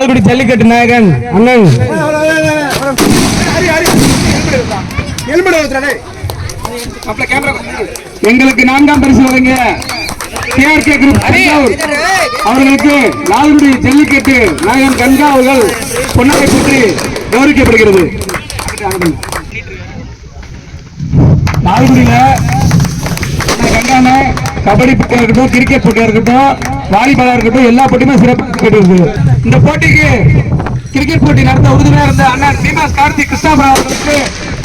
ஜல்லிக்கட்டு நாயகன் அண்ணன் எங்களுக்கு 4ஆம் பரிசு வழங்க கேஆர்கே குரூப் அவர்களுக்கு லால்குடி ஜல்லிக்கட்டு நாயகன் கங்கா அவர்கள் பொன்னாடை போற்றி கௌரவிக்கப்படுகிறது. லால்குடியில கங்கான கபடி போட்டியா இருக்கட்டும், கிரிக்கெட் போட்டியா இருக்கட்டும், வாலிபாலா இருக்கட்டும், எல்லா போட்டியுமே சிறப்பு. இந்த போட்டிக்கு கிரிக்கெட் போட்டி நடத்த உறுதுணையா இருந்த அண்ணன் சீமாஸ் கார்த்திக் கிருஷ்ணாபுரம் அவர்களுக்கு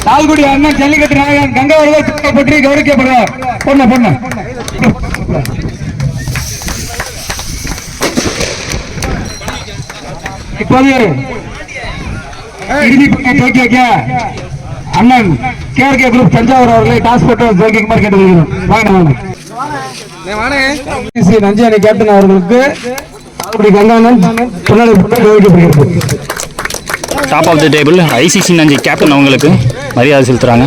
லால்குடி அண்ணன் ஜல்லிக்கட்டு நாயகன் கங்கா அவர்கள் போற்றி கௌரவிக்கப்படுறார். பொண்ண இப்போது இறுதி போட்டி வைக்க அண்ணன் கேஆர்கே குரூப் தஞ்சாவூர் அவர்களை டாஸ் போட்டு ஜெயிக்குமாறு கேட்டுக்கொள்கிறோம். நஞ்சு அணி கேப்டன் அவர்களுக்கு top of the table ICC Nanju captain அவங்களுக்கு மரியாதை செலுத்துறாங்க.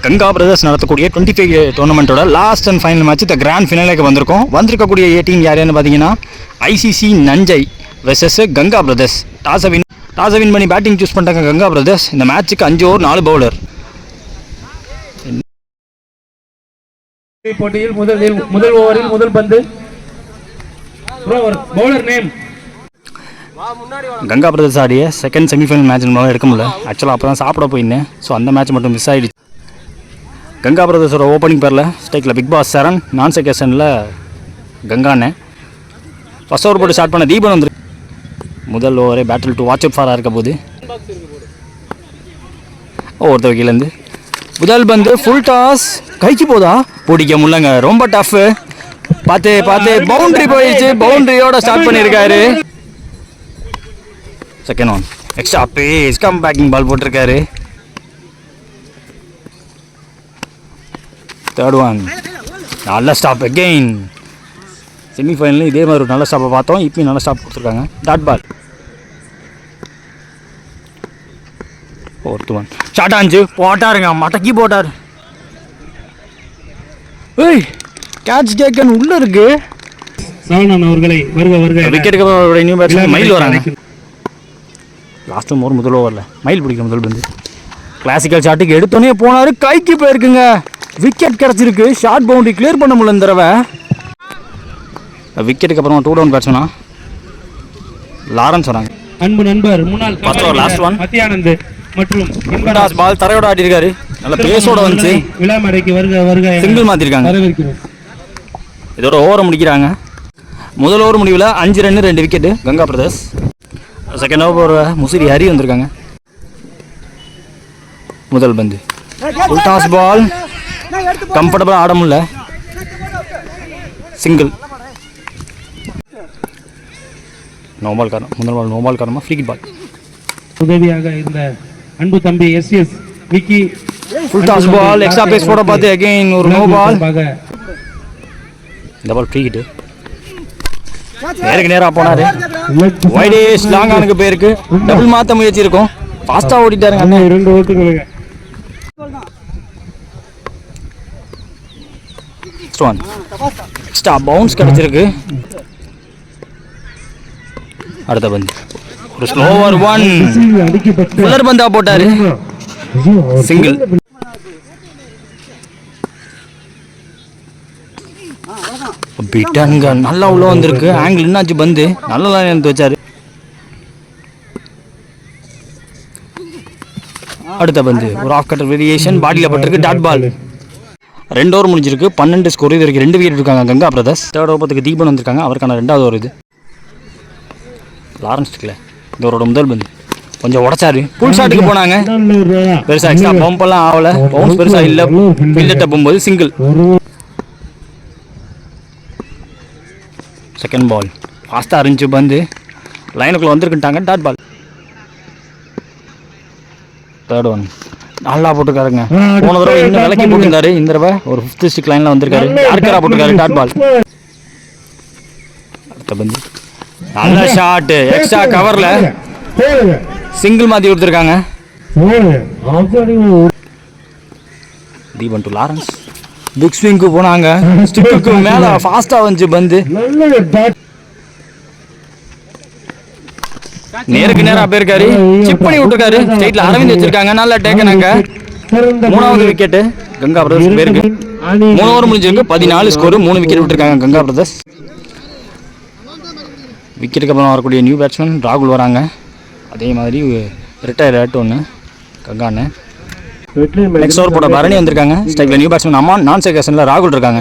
கங்கா பிரதர்ஸ் நடத்தக்கூடிய 25 டோர்னமெண்ட்டோட லாஸ்ட் அண்ட் ஃபைனல் மேட்ச் இந்த கிராண்ட் ஃபினாலேக்கு வந்திருக்கக்கூடிய டீம் யாருன்னு பார்த்தீங்கன்னா ஐசிசி நஞ்சை வெர்சஸ் கங்கா பிரதர்ஸ். டாஸை வின் பண்ணி பேட்டிங் சூஸ் பண்ணிட்டாங்க கங்கா பிரதர்ஸ். இந்த மேட்ச்சுக்கு 5 ஓவர் 4 பவுலர். போட்டியில் முதல் ஓவரில் முதல் பந்து பவுலர் நேம் கங்கா பிரதர்ஸ் ஆடிய செகண்ட் செமிஃபைனல் மேட்ச் நம்மளால எடுக்க முடியல. ஆக்சுவலாக அப்போ தான் சாப்பிட போயிருந்தேன். ஸோ அந்த மேட்ச் மட்டும் மிஸ் ஆகிடுச்சு. கங்கா பிரதர்ஸோட ஓப்பனிங் பேரில் ஸ்டேக்கில் பிக் பாஸ் சரண், நான் செகண்டனில் கங்காண்ணே. ஃபர்ஸ்ட் ஓவர் போட்டு ஸ்டார்ட் பண்ண தீபன் வந்துருக்கு. முதல் ஓவரே பேட்டில் டு வாட்ச் அவுட் ஃபாராக இருக்க போது ஒருத்த வகையிலேருந்து முதல் பந்து ஃபுல் டாஸ் கைக்கு போதா பிடிக்க முடியலங்க. ரொம்ப டஃப். பார்த்து பவுண்டரி போயிடுச்சு. பவுண்டரியோட ஸ்டார்ட் பண்ணியிருக்காரு. Second one extra pace come backing ball போட்டிருக்காரு. தேர்ட் ஒன் நல்ல ஸ்டாப் அகெயின். செமிஃபைனல் இதே மாதிரி ஒரு நல்ல ஸ்டாப்பை பார்த்தோம். இப்பயும் நல்ல ஸ்டாப் கொடுத்துருக்காங்க. Dot ball. Fourth one short ஆஞ்சு போட்டாருங்க. மடக்கி போட்டார். ஏய் கேட்ச் கேக்கன் உள்ள இருக்கு. அவர்களை விக்கெட்டுக்கு அப்புறம் நியூ பேட்ஸ்மேன் மயில் வராங்க. லாஸ்ட் ஓவர் முதல் ஓவரில் மயில் பிடிக்கிற முதல் பந்து கிளாசிக்கல் ஷாட்டுக்கு எடுத்தோன்னே போனார். கைக்கு போயிருக்குங்க. விக்கெட் கிடச்சிருக்கு. ஷார்ட் பவுண்டரி கிளியர் பண்ண முடியல இந்த தடவை. விக்கெட்டுக்கு அப்புறமா 2 டவுன் பேட்ஸ்மேனா லாரன்ஸ் வராங்க. அன்பு நண்பர் முன்னாள் லாஸ்ட் ஒன் மத்தியானந்த் மற்றும் பால் தரையோட ஆடிருக்காரு. நல்ல பேஸோட வந்துச்சு. விழாமடைக்கு வருக சிங்கிள் மாத்திருக்காங்க. இதோட ஓவரை முடிக்கிறாங்க. முதல் ஓவர் முடிவில் 5 run 2 wicket Ganga brothers. Second over Musiri Hari வந்திருக்காங்க. முதல் பந்து ஃபுல் டாஸ் பால் கம்ஃபர்டபுளாக ஆட முடியல. சிங்கிள். நோபால் காரணம். முதல் பால் நோபால் காரணமாக ஃப்ரீ பால். உதவியாக இருந்த அன்பு தம்பி S Vicky full toss ball extra pace போட பார்த்து அகைன் ஒரு நோ பால். இந்த பால் ஃப்ரீ ஹிட். நேருக்கு நேராக போனாரு. வைடேஷ் லாங் ஆனுக்கு போயிருக்கு. டபுள் மாற்ற முயற்சி இருக்கும். ஃபாஸ்ட்டாக ஓடிட்டாருங்க அண்ணன். 2 ஓட்டுகளுங்க. எக்ஸ்ட்ரா பவுன்ஸ் கிடைச்சிருக்கு. அடுத்த பந்து ஒரு ஸ்லோவர் ஒன் புல்லர் பந்தா போட்டாரு. சிங்கிள். பிட்டங்க நல்லா உள்ள வந்திருக்கு. ஆங்கிள் என்னாச்சு பந்து நல்லா எடுத்து வச்சாரு. அடுத்த பந்து ஒரு ஆஃப் கட்டர் வேரியேஷன் பாடியில் பட்டிருக்கு. Dot ball. 2 ஓவர் முடிஞ்சிருக்கு. 12 ஸ்கோர். இது வரைக்கும் 2 விக்கெட் இருக்காங்க கங்கா பிரதர்ஸ். தேர்ட் ஓவருக்கு தீபன் வந்திருக்காங்க. அவருக்கான 2வது ஓவர் இது. லாரன்ஸ் இருக்குல்ல இதோட முதல் பந்து கொஞ்சம் உடச்சாரு. புல் ஷாட்டுக்கு போனாங்க. பெருசா எக்ஸ்ட்ரா பம்ப் எல்லாம் ஆகல. பவுன்ஸ் பெருசா இல்ல. ஃபீல்டர்ட்ட போகும்போது சிங்கிள். செகண்ட் பால் ஃபாஸ்ட்டாக இருந்துச்சு. பந்து லைனுக்குள்ள வந்திருக்குட்டாங்க. Dot ball. தேர்ட் ஒன் நல்லா போட்டுருக்காருங்க. போன தடவை இன்னும் விலைக்கு போட்டிருந்தாரு. இந்த தடவை ஒரு 5th ஸ்டிக் லைனில் வந்திருக்காரு. யாருக்கரா போட்டிருக்காரு. Dot ball. அடுத்த பந்து நல்ல ஷாட். எக்ஸ்ட்ரா கவர்ல சிங்கிள் மாற்றி கொடுத்துருக்காங்க. Deepan to Lawrence. பிக் ஸ்விங்க்கு போனாங்க, ஸ்டிக்கு மேலே ஃபாஸ்ட்டாக வந்துச்சு பந்து, நேருக்கு நேராக போயிருக்காரு, சிப் பண்ணி விட்டுருக்காரு, ஸ்ட்ரைட்டில் அரவிந்த் வச்சிருக்காங்க, நல்லா டேக்கனாங்க. மூணாவது விக்கெட்டு கங்கா பிரதர்ஸ் பேருக்கு. 3 ஓவர் முடிஞ்சிருக்கு, 14 ஸ்கோர், 3 விக்கெட் விட்டுருக்காங்க கங்கா பிரதர்ஸ். விக்கெட்டுக்கு அப்புறம் வரக்கூடிய நியூ பேட்ஸ்மேன் ராகுல் வராங்க. அதே மாதிரி ரிட்டையர் ஆகிட்டு ஒன்று கங்கா அண்ணன். நெக்ஸ்ட் ஓவர் போட்ட பரணி வந்திருக்காங்க. ஸ்ட்ரைக்கில் நியூ பேட்ஸ்மேன் அம்மா, நான் செகஷனில் ராகுல் இருக்காங்க.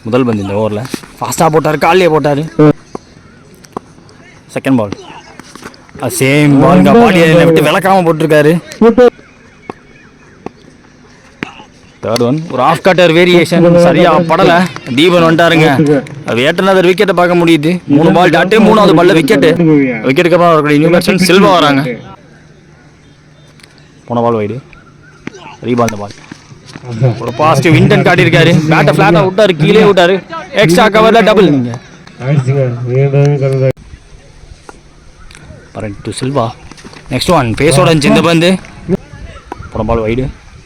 முதல் பந்து இந்த ஓவரில் ஃபாஸ்ட்டாக போட்டார், காலையே போட்டார். செகண்ட் பால் சேம் பாலுங்க, பாலியை விட்டு விளக்காமல் போட்டிருக்காரு. தேர்ட் ஒன் ஒரு ஆஃப் கட்டர் வேரியேஷன், சரியா படலை, தீபன் வந்துட்டாருங்க. வேட்டனதர் விக்கெட்டை பார்க்க முடியுது. 3 பால் டாட்டு, 3வது பால்ல விக்கெட்டு. விக்கெட்டுக்கு அப்புறம் வரக்கூடிய நியூ பேட்ஸ்மேன் சில்வா வராங்க. போன பால் வைடு, ரீபால் பால், ஒரு பாசிட்டிவ் இன்டென்ட் காட்டியிருக்காரு. பேட்டை ஃபிளாட்டாக விட்டாரு, கீழே விட்டாரு, எக்ஸ்ட்ரா கவரில் டபுள். நீங்கள் டு சில்வா. நெக்ஸ்ட் ஒன் பேஸோட இருந்துச்சு இந்த பந்து. போன பால் வைடு,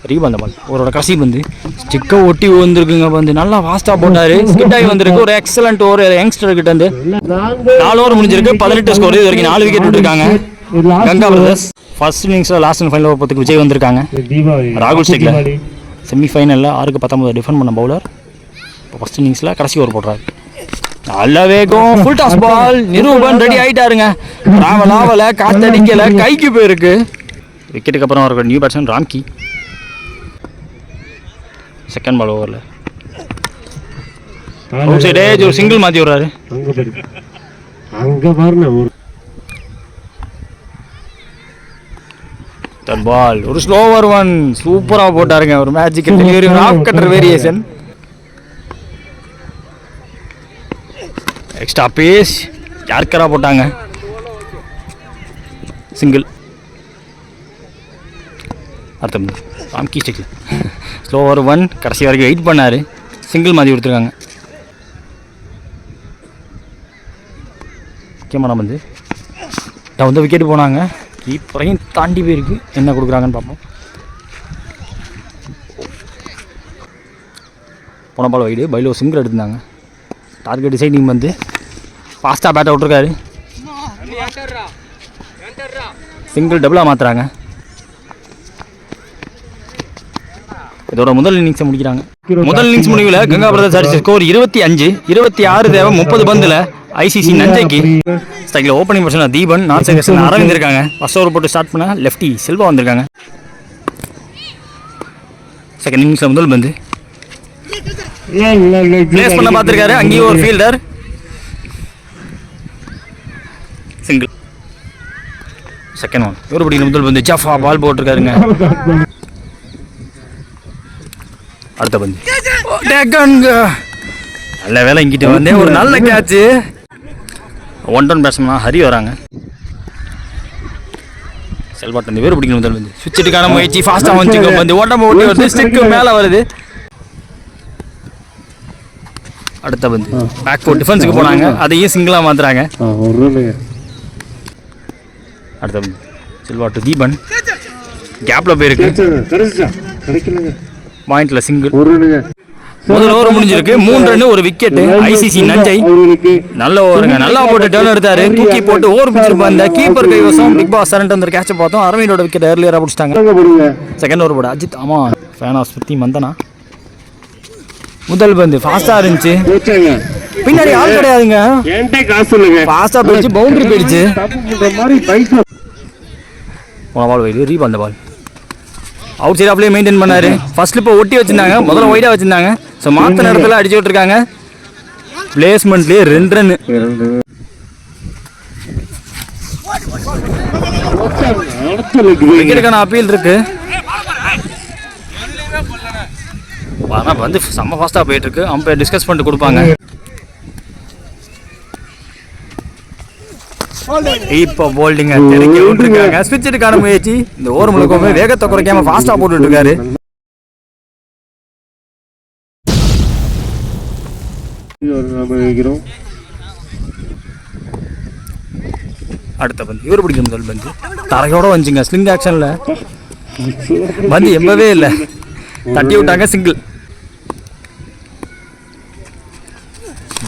ரீபால் பால், அவரோட கடைசி பந்து ஸ்டிக்கை ஒட்டி வந்துருக்குங்க. பந்து நல்லா ஃபாஸ்ட்டாக போட்டார், ஸ்கிட் ஆகி வந்திருக்கு. ஒரு எக்ஸலண்ட் ஓவர் யங்ஸ்டர் கிட்ட இருந்து. 4 ஓவர் முடிஞ்சிருக்கு, 18 ஸ்கோர். இது வரைக்கும் 4 விக்கெட் விட்டுருக்காங்க கங்கா பிரதர்ஸ். ஃபர்ஸ்ட் இன்னிங்ஸில் லாஸ்ட் அண்ட் ஃபைனல் ஓவர் பத்துக்கு விஜய் வந்திருக்காங்க. ராகுல் ஸ்டிக்கில் செமிஃபைனலில் 6-19 டிஃபெண்ட் பண்ண பவுலர். இப்போ ஃபர்ஸ்ட் இன்னிங்ஸில் கடைசி ஓவர் போடுறாரு. நல்ல வேகம், full toss ball, Niruban ready ஆகிட்டாருங்க. டிராவல் ஆகலை, காத்தடிக்கலை, கைக்கு போயிருக்கு. விக்கெட்டுக்கு அப்புறம் வரக்கூடிய new batsman Ramki. Second ball ஓவரில் அவுட் சைடு ஏஜ் ஒரு சிங்கிள் மாற்றி விடுறாரு. தேர்ட் பால் ஒரு ஸ்லோவர் ஒன், சூப்பராக போட்டாருங்க. ஒரு மேஜிக்கல் டெலிவரி, ஒரு off cutter variation, extra pace, யார்கரா போட்டாங்க, சிங்கிள். அடுத்த ராம்கி ஸ்டிக்கில் ஸ்லோவர் ஒன், கடைசி வரைக்கும் வெயிட் பண்ணார், சிங்கிள் மாதிரி கொடுத்துருக்காங்க. முக்கியமான வந்து வந்து விக்கெட்டு போனாங்க, கீப்பரையும் தாண்டி போயிருக்கு. என்ன கொடுக்குறாங்கன்னு பார்ப்போம். போன பால் வைடு, பைலோ சிங்கிள் எடுத்திருந்தாங்க. டார்கெட் டிசைடிங் வந்து ஃபாஸ்ட்டாக பேட்டை விட்டுருக்காரு, சிங்கிள் டபுளாக மாற்றுறாங்க. இதோட முதல் இன்னிங்ஸை முடிக்கிறாங்க. முதல் இன்னிங்ஸ் முடிவில் கங்கா பிரதர்ஸ் அடிச்ச ஸ்கோர் 25. 26 தேவை 30 பந்தில். ஐசிசி நஞ்சைக்கு ஸ்டைக்கில் ஓப்பனிங் பர்சனாக தீபன், நான் செகஷன் அரவிந்த் இருக்காங்க. ஃபர்ஸ்ட் ஓவர் போட்டு ஸ்டார்ட் பண்ண லெஃப்டி செல்வா வந்திருக்காங்க. செகண்ட் இன்னிங்ஸில் முதல் பந்து பிளேஸ் பண்ண பார்த்துருக்காரு, அங்கேயும் ஒரு ஃபீல்டர், சிங்கிள். செகண்ட் ஒன் இவர் பிடிக்கிற முதல் பந்து ஜஃபா பால் போட்டிருக்காருங்க. அடுத்த பந்து நல்ல வேலை, இங்கிட்ட வந்தேன், ஒரு நல்ல கேட்சு. 1 பேட்ஸ்மேனா ஹரி வராங்க. செல்வாட்டன் வேறு பிடிக்கணும் முதல் வந்து சுவிட்சுக்கான முயற்சி, ஃபாஸ்ட்டாக வந்துச்சு வந்து, உடம்பு ஓட்டி வருது, ஸ்டிக்கு மேலே வருது. அடுத்த வந்து பேக் ஃபோர் டிஃபென்ஸுக்கு போனாங்க, அதையும் சிங்கிளாக மாற்றுறாங்க. அடுத்த வந்து செல்வா டு தீபன், கேப்பில் போயிருக்கு, பாயிண்ட்ல சிங்கிள். முதல் ஓவர் முடிஞ்சிருக்கு, 3 ரன் ஒரு விக்கெட். ஐசிசி நஞ்சை நல்ல ஓவருங்க, நல்லா போட்டு டர்ன் எடுத்தாரு, தூக்கி போட்டு ஓவர் பிடிச்சிருப்பாங்க. கீப்பர் கைவசம் பிக் பாஸ் சரண்ட் வந்து கேட்ச பார்த்தோம். அரவிந்தோட விக்கெட் ஏர்லியராக பிடிச்சிட்டாங்க. செகண்ட் ஓவர் போட அஜித், ஆமாம் ஃபேன் ஆஃப் ஸ்மிருதி மந்தனா. முதல் பந்து ஃபாஸ்ட்டாக இருந்துச்சு, பின்னாடி ஆள் கிடையாதுங்க, ஃபாஸ்ட்டாக போயிடுச்சு, பவுண்டரி போயிடுச்சு. போன பால் வைடு, ரீபால் அந்த பால் அவுட் சைட் ஆஃப்லேயே மெயின்டைன் பண்ணாரு. ஃபர்ஸ்ட் இப்போ ஒட்டி வச்சிருந்தாங்க, முதல்ல ஒய்டாக வச்சிருந்தாங்க. ஸோ மாற்ற நேரத்தில் அடிச்சு விட்டுருக்காங்க. பிளேஸ்மெண்ட்லேயே 2 ரன். விக்கெட்டுக்கான அப்பீல் இருக்கு. ஆனால் வந்து செம்ம ஃபாஸ்ட்டாக போயிட்டு இருக்கு. அம்பையர் டிஸ்கஸ் பண்ணிட்டு கொடுப்பாங்க. இப்போ போல்டிங்க தெரிக்க விட்டுருக்காங்க. ஸ்விட்சுக்கான முயற்சி, இந்த ஓவர் முழுக்கமே வேகத்தை குறைக்காம ஃபாஸ்ட்டாக போட்டுட்டு இருக்காரு. அடுத்த பந்து இவர் பிடிக்கும் முதல் பந்து தரையோட வந்துச்சுங்க. ஸ்லிங் ஆக்ஷனில் பந்து எம்பவே இல்லை, தட்டி விட்டாங்க சிங்கிள்.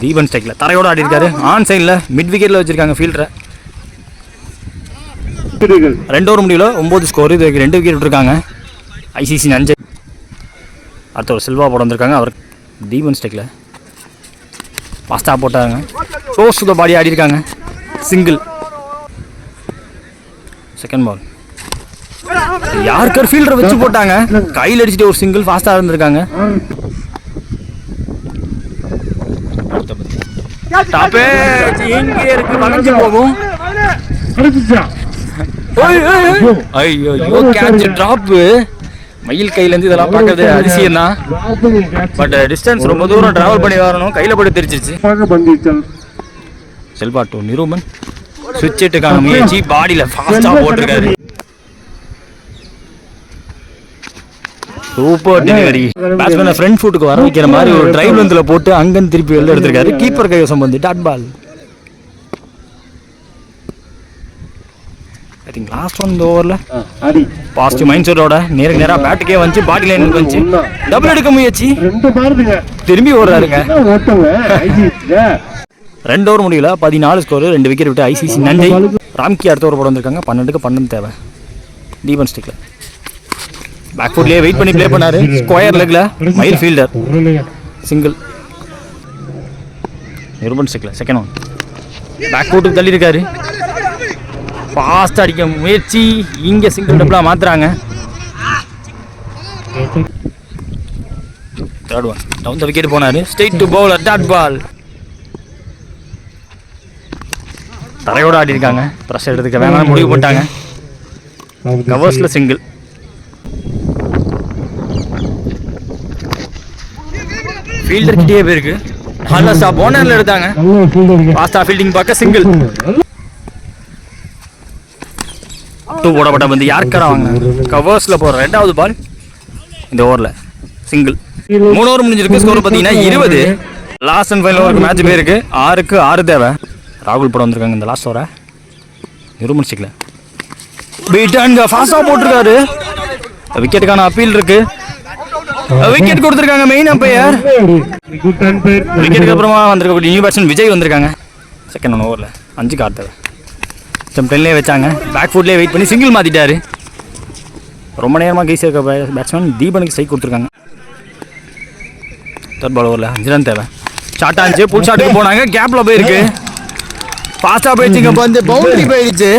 தீபன் ஸ்ட்ரைக்கில் தரையோட ஆடி இருக்காரு. ஆன் சைடில் மிட் விக்கெட்டில் வச்சிருக்காங்க ஃபீல்டரை. 2 ஓவர் முடியல 9 ஸ்கோர். இது 2 விக்கெட் விட்டுருக்காங்க. ஐசிசி நஞ்சை. அடுத்த ஒரு சில்வா போட வந்திருக்காங்க. அவர் தீபன் ஸ்ட்ரைக்கில் ஃபாஸ்ட்டாக போட்டாங்க. க்ளோஸ் டு த பாடி ஆடி இருக்காங்க. சிங்கிள். செகண்ட் பால் யாருக்கார் ஃபீல்டரை வச்சு போட்டாங்க. கையில் அடிச்சுட்டு ஒரு சிங்கிள் ஃபாஸ்ட்டாக இருந்திருக்காங்க. டாப்பே எங்கே இருக்கு வளைஞ்சு போகும். ஐயோ கேட்ச் டிராப். மயில் கையிலேருந்து இதெல்லாம் பார்க்கறது அதிசயம் தான். பட் டிஸ்டன்ஸ் ரொம்ப தூரம் டிராவல் பண்ணி வரணும். கையில் போட்டு தெரிச்சிருச்சு. செல்வா டு நிரூபன். சுவிட்ச் ஹிட்டுக்கான முயற்சி. பாடியில் ஃபாஸ்ட்டாக போட்டிருக்காரு. Super delivery. பேட்ஸ்மேனை ஃப்ரண்ட் ஃபுட்டுக்கு வர வைக்கிற மாதிரி ஒரு டிரைவ் லென்த்தில் போட்டு அங்கன்னு திருப்பி வெளில எடுத்திருக்காரு. கீப்பர் கைவசம் வந்து dot ball. I think last one இந்த ஓவரில் பாசிட்டிவ் மைண்ட் செட்டோட நேராக பேட்டுக்கே வந்து பாடி லைனுக்கு வந்து டபுள் எடுக்க முயற்சி. திரும்பி ஓடுறாருங்க. 2 ஓவர் முடியல 14 ஸ்கோர். 2 விக்கெட் விட்டு ஐசிசி நஞ்சை. ராம்கி அடுத்த ஓவர் போட வந்திருக்காங்க. 12க்கு 12 தேவை. தீபன் ஸ்டிக்கில் பேக் ஃபுட்லேயே வெயிட் பண்ணி ப்ளே பண்ணாரு. ஸ்கொயர் லெக்ல மயில் ஃபீல்டர். சிங்கிள். நிரூபன் ஸ்டிக்கில் செகண்ட் ஒன். பேக் ஃபுட்டுக்கு தள்ளி இருக்காரு. ஃபாஸ்ட் அடிக்க முயற்சி. இங்கே சிங்கிள் டபுளாக மாற்றுறாங்க. Third one. Down the wicket போனார். Straight to bowler dot ball. தரையோட ஆடி இருக்காங்க. ப்ரெஷர் எடுத்துக்க வேணாம் முடிவு போட்டாங்க. கவர்ஸில் சிங்கிள். ஃபீல்டர் கிட்டே போயிருக்கு. நல்ல ஸ்டாப் ஓனரில் எடுத்தாங்க. ஃபாஸ்ட்டாக ஃபீல்டிங் பார்க்க சிங்கிள். 2 போடப்பட்ட வந்து யாருக்கார வாங்க. கவர்ஸில் போகிற 2வது பால் இந்த ஓவரில் சிங்கிள். 3 ஓவர் முடிஞ்சிருக்கு. ஸ்கோர் பார்த்தீங்கன்னா 20. லாஸ்ட் அண்ட் ஃபைனல் ஓவருக்கு மேட்ச் போயிருக்கு. 6க்கு 6 தேவை. ராகுல் போட வந்திருக்காங்க இந்த லாஸ்ட் ஓவரை. நிரூபன் ஸ்டிக்கில் பீட்டாங்க ஃபாஸ்ட்டாக போட்டிருக்காரு. விக்கெட்டுக்கான அப்பீல் இருக்கு. விக்கெட் கொடுத்துருக்காங்க மெயின் அம்பையர். விக்கெட்டுக்கு அப்புறமா வந்திருக்கக்கூடிய நியூ பேட்ஸ்மேன் விஜய் வந்திருக்காங்க. செகண்ட் ஒன் ஓவரில் 5க்கு 6 தேவை. ஜம்ப் 10லேயே வச்சாங்க. பேக் ஃபுட்லேயே வெயிட் பண்ணி சிங்கிள் மாற்றிட்டாரு. ரொம்ப நேரமாக கைஸ் இருக்க பேட்ஸ்மேன் தீபனுக்கு ஸ்ட்ரைக் கொடுத்துருக்காங்க. தேர்ட் பால் ஓவரில் 5 ரன் தேவை. ஷார்ட் ஆச்சு. புல் ஷாட்டுக்கு போனாங்க. கேப்பில் போயிருக்கு. ஃபாஸ்ட்டாக போயிடுச்சுங்க. இப்போ வந்து பவுண்டரி போயிடுச்சு.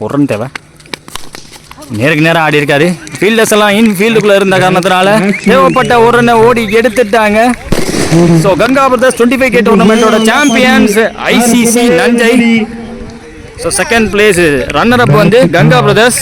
1 ரன் தேவை. நேருக்கு நேரம் ஆடி இருக்காரு. ஃபீல்டர்ஸ் எல்லாம் இன் ஃபீல்டுக்குள்ளே இருந்த காரணத்தினால தேவைப்பட்ட 1 ரன்னை ஓடி எடுத்துட்டாங்க. ஸோ கங்கா பிரதர்ஸ் 25K டூர்னமெண்ட்டோட சாம்பியன்ஸ் ஐசிசி நஞ்சை. So second place runner up வந்து கங்கா பிரதர்ஸ்.